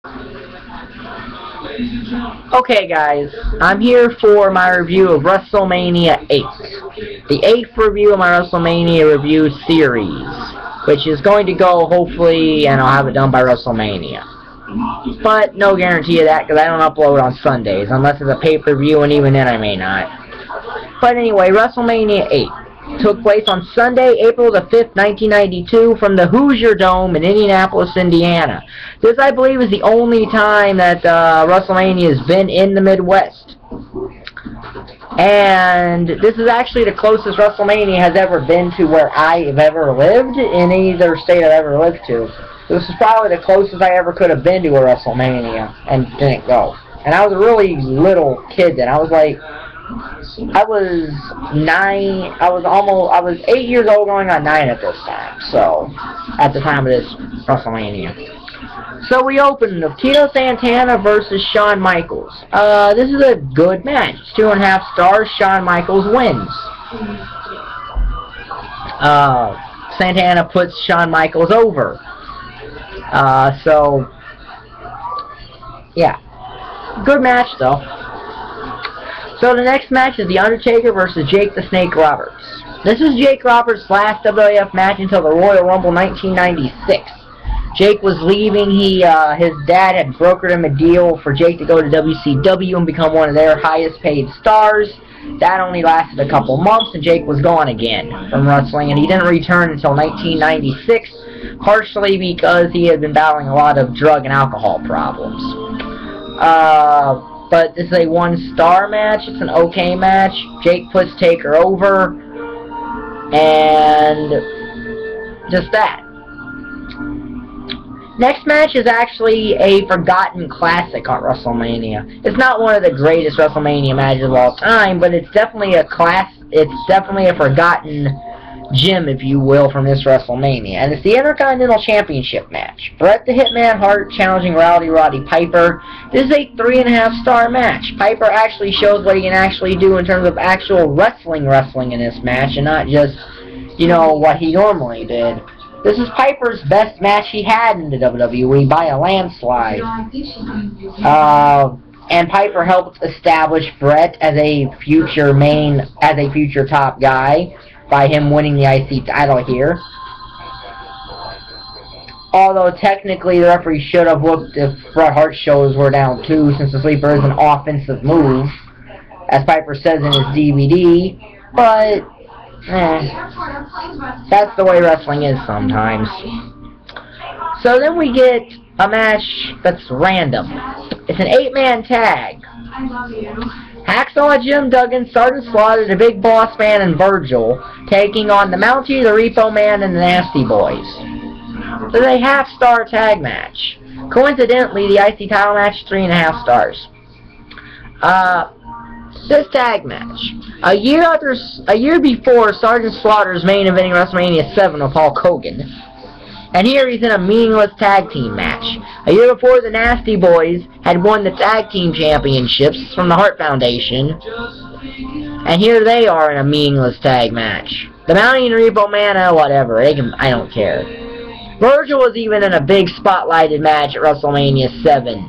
Okay guys, I'm here for my review of WrestleMania VIII. The 8th review of my WrestleMania review series, which is going to go, hopefully, and I'll have it done by WrestleMania. But no guarantee of that, because I don't upload on Sundays, unless it's a pay-per-view, and even then I may not. But anyway, WrestleMania VIII took place on Sunday, April the 5th, 1992, from the Hooiser Dome in Indianapolis, Indiana. This, I believe, is the only time that WrestleMania has been in the Midwest. And this is actually the closest WrestleMania has ever been to where I have ever lived, in either state I've ever lived to. This is probably the closest I ever could have been to a WrestleMania, and didn't go. And I was a really little kid then. I was 8 years old going on 9 at this time, so, at the time of this WrestleMania. So we opened with Tito Santana versus Shawn Michaels. This is a good match. 2.5 stars, Shawn Michaels wins. Santana puts Shawn Michaels over. So, yeah. Good match, though. So the next match is The Undertaker versus Jake the Snake Roberts. This is Jake Roberts' last WWF match until the Royal Rumble 1996. Jake was leaving. His dad had brokered him a deal for Jake to go to WCW and become one of their highest paid stars. That only lasted a couple months, and Jake was gone again from wrestling, and he didn't return until 1996, partially because he had been battling a lot of drug and alcohol problems. But this is a 1-star match. It's an okay match. Jake puts Taker over, and just that. Next match is actually a forgotten classic on WrestleMania. It's not one of the greatest WrestleMania matches of all time, but it's definitely a forgotten gem, if you will, from this WrestleMania. And it's the Intercontinental Championship match. Bret the Hitman Hart challenging Roddy Piper. This is a 3.5-star match. Piper actually shows what he can actually do in terms of actual wrestling in this match, and not just, you know, what he normally did. This is Piper's best match he had in the WWE by a landslide. And Piper helped establish Bret as a future top guy by him winning the IC title here. Although technically the referee should have looked if Bret Hart's shoulders were down too, since the sleeper is an offensive move, as Piper says in his DVD, but that's the way wrestling is sometimes. So then we get a match that's random. It's an 8-man tag. Hacksaw, Jim Duggan, Sergeant Slaughter, the Big Boss Man, and Virgil taking on the Mountie, the Repo Man, and the Nasty Boys. It's a half-star tag match. Coincidentally, the IC title match, 3.5 stars. This tag match. A year before Sergeant Slaughter's main eventing WrestleMania VII with Hulk Hogan. And here he's in a meaningless tag team match. A year before, the Nasty Boys had won the tag team championships from the Hart Foundation. And here they are in a meaningless tag match. The Mountie and Repo Man, whatever. I don't care. Virgil was even in a big spotlighted match at WrestleMania VII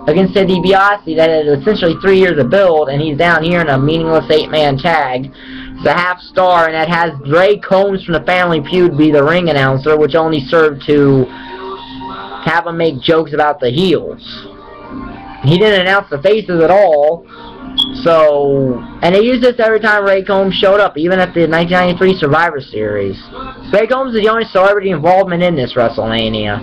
against Ted DiBiase that had essentially 3 years of build, and he's down here in a meaningless 8-man tag. It's a half-star, and that has Ray Combs from the Family Feud be the ring announcer, which only served to have him make jokes about the heels. He didn't announce the faces at all, so... And they used this every time Ray Combs showed up, even at the 1993 Survivor Series. Ray Combs is the only celebrity involvement in this WrestleMania.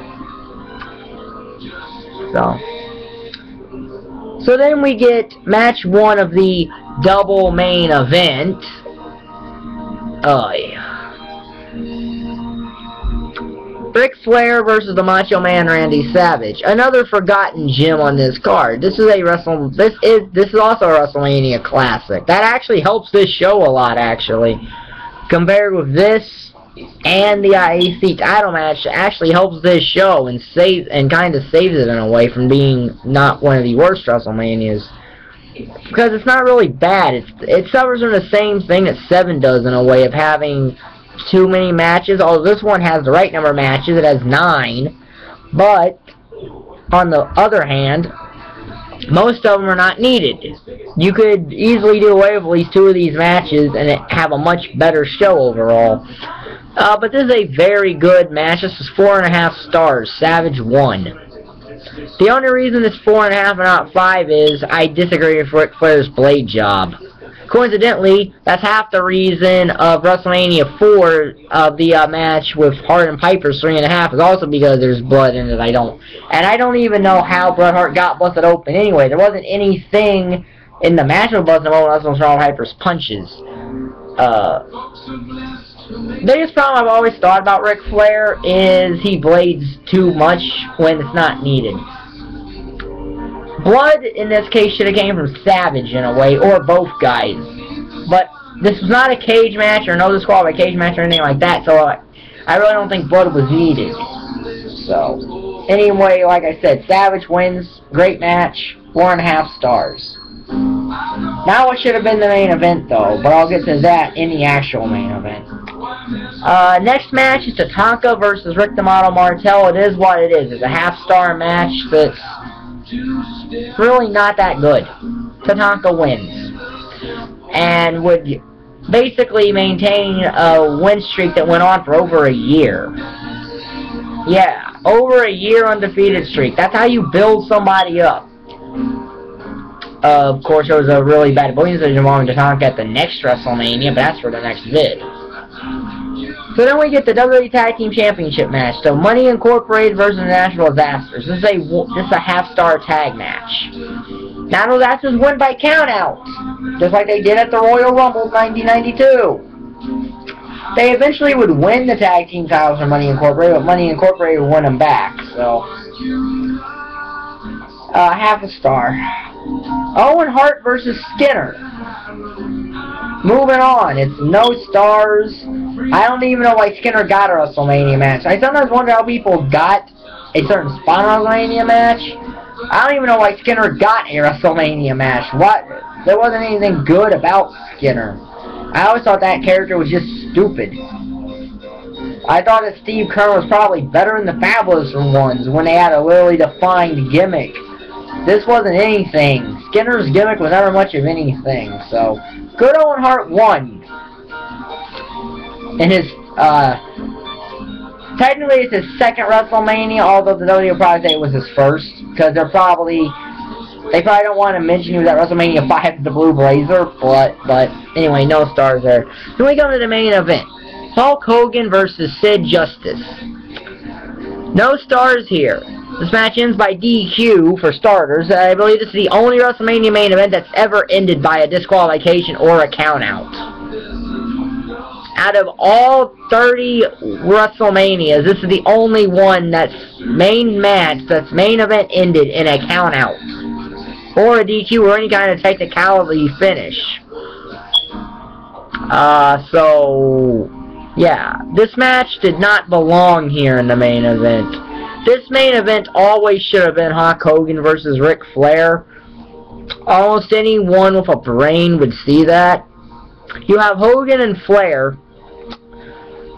So then we get match 1 of the double main event. Oh, yeah. Ric Flair versus the Macho Man Randy Savage. Another forgotten gem on this card. This is also a WrestleMania classic. That actually helps this show a lot, actually. Compared with this and the IC title match, actually helps this show and kind of saves it in a way from being not one of the worst WrestleManias. Because it's not really bad. It suffers from the same thing that 7 does in a way of having too many matches. Although this one has the right number of matches, it has 9. But on the other hand, most of them are not needed. You could easily do away with at least 2 of these matches and have a much better show overall. But this is a very good match. This is 4.5 stars. Savage won. The only reason it's 4.5 and not 5 is I disagree with Ric Flair's blade job. Coincidentally, that's half the reason of WrestleMania 4 of the match with Hart and Piper's 3.5 is also because there's blood in it. I don't even know how Bret Hart got busted open anyway. There wasn't anything in the match with busted open unless it was Piper's punches. Biggest problem I've always thought about Ric Flair is he blades too much when it's not needed. Blood, in this case, should have came from Savage, in a way, or both guys. But this was not a cage match, or no disqualification match, or anything like that, so I really don't think blood was needed. So, anyway, like I said, Savage wins. Great match. 4.5 stars. Now what should have been the main event, though, but I'll get to that in the actual main event. Next match is Tatanka versus Rick the Model Martel. It is what it is. It's a half-star match that's really not that good. Tatanka wins. And would basically maintain a win streak that went on for over a year. Yeah, over a year undefeated streak. That's how you build somebody up. Of course, there was a really bad booking decision involving Tatanka at the next WrestleMania, but that's for the next vid. So then we get the WWE Tag Team Championship match. So Money Incorporated versus Natural Disasters. This is a half-star tag match. Natural Disasters win by countout, just like they did at the Royal Rumble 1992. They eventually would win the tag team titles from Money Incorporated, but Money Incorporated would win them back. So, half a star. Owen Hart versus Skinner. Moving on, it's no stars. I don't even know why Skinner got a WrestleMania match. I sometimes wonder how people got a certain spot on a WrestleMania match. I don't even know why Skinner got a WrestleMania match. What? There wasn't anything good about Skinner. I always thought that character was just stupid. I thought that Steve Kerr was probably better in the Fabulous ones when they had a really defined gimmick. This wasn't anything. Skinner's gimmick was never much of anything. So, good Owen Hart won. And his, technically it's his second WrestleMania, although the WWE will probably say it was his first, because they probably don't want to mention he was at WrestleMania 5 with the Blue Blazer, but anyway, no stars there. Then we come to the main event. Hulk Hogan versus Sid Justice. No stars here. This match ends by DQ for starters. I believe this is the only WrestleMania main event that's ever ended by a disqualification or a countout. Out of all 30 WrestleManias, this is the only one that's main event ended in a countout or a DQ or any kind of technicality finish. So yeah, this match did not belong here in the main event. This main event always should have been Hulk Hogan versus Ric Flair. Almost anyone with a brain would see that. You have Hogan and Flair,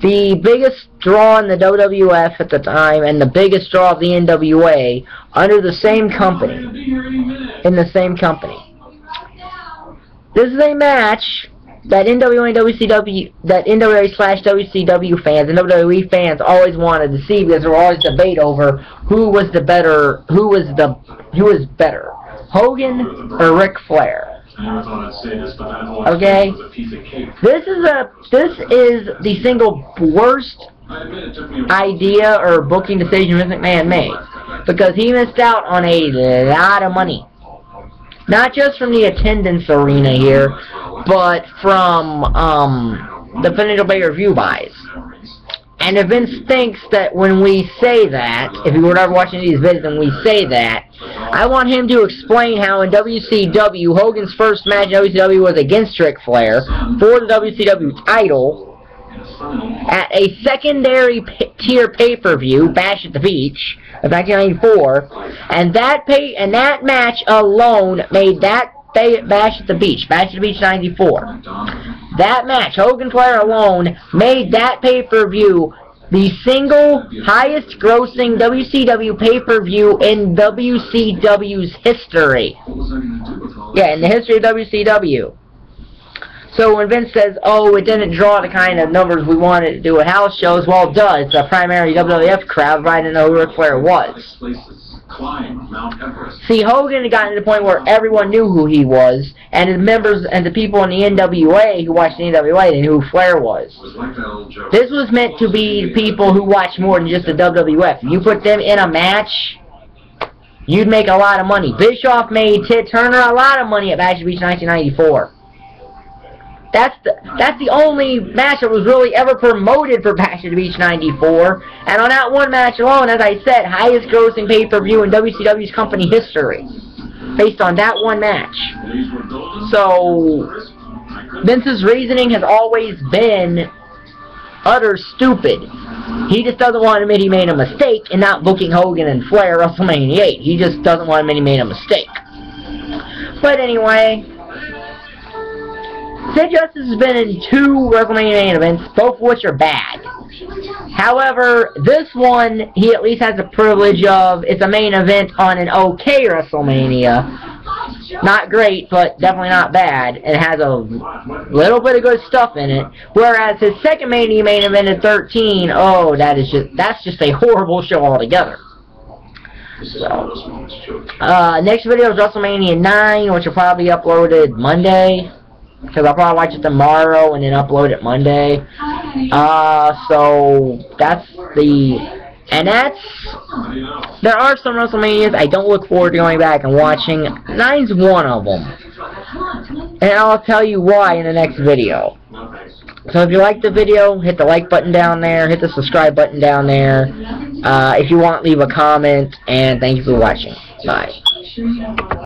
the biggest draw in the WWF at the time, and the biggest draw of the NWA, under the same company. In the same company. This is a match that NWA and WCW, that NWA/WCW fans and WWE fans always wanted to see, because there was always debate over who was better, Hogan or Ric Flair. Okay, this is the single worst idea or booking decision Vince McMahon made, because he missed out on a lot of money. Not just from the attendance arena here, but from the financial pay-per-view buys. And if Vince thinks that when we say that, if you were ever watching these videos and we say that, I want him to explain how in WCW, Hogan's first match in WCW was against Ric Flair for the WCW title at a secondary tier pay-per-view, Bash at the Beach, of 1994, and that match alone made that Bash at the Beach 94. That match, Hogan Flair alone, made that pay-per-view the single highest grossing WCW pay-per-view in WCW's history. Yeah, in the history of WCW. So when Vince says, oh, it didn't draw the kind of numbers we wanted to do at house shows, well, it does. The primary WWF crowd right didn't know who Ric Flair was. See, Hogan had gotten to the point where everyone knew who he was, and the members and the people in the NWA who watched the NWA, they knew who Flair was. This was meant to be people who watch more than just the WWF. If you put them in a match, you'd make a lot of money. Bischoff made Ted Turner a lot of money at Bash at the Beach 1994. That's the only match that was really ever promoted for Bash at the Beach 94. And on that one match alone, as I said, highest grossing pay-per-view in WCW's company history. Based on that one match. So, Vince's reasoning has always been utter stupid. He just doesn't want to admit he made a mistake in not booking Hogan and Flair at WrestleMania VIII. He just doesn't want to admit he made a mistake. But anyway, Sid Justice has been in 2 WrestleMania main events, both of which are bad. However, this one, he at least has the privilege of, it's a main event on an okay WrestleMania. Not great, but definitely not bad. It has a little bit of good stuff in it. Whereas his second main event in 13, oh, that's just a horrible show altogether. So, next video is WrestleMania 9, which will probably be uploaded Monday. Because I'll probably watch it tomorrow and then upload it Monday. So, that's there are some WrestleManias I don't look forward to going back and watching. 9's one of them. And I'll tell you why in the next video. So if you like the video, hit the like button down there, hit the subscribe button down there. If you want, leave a comment, and thank you for watching. Bye.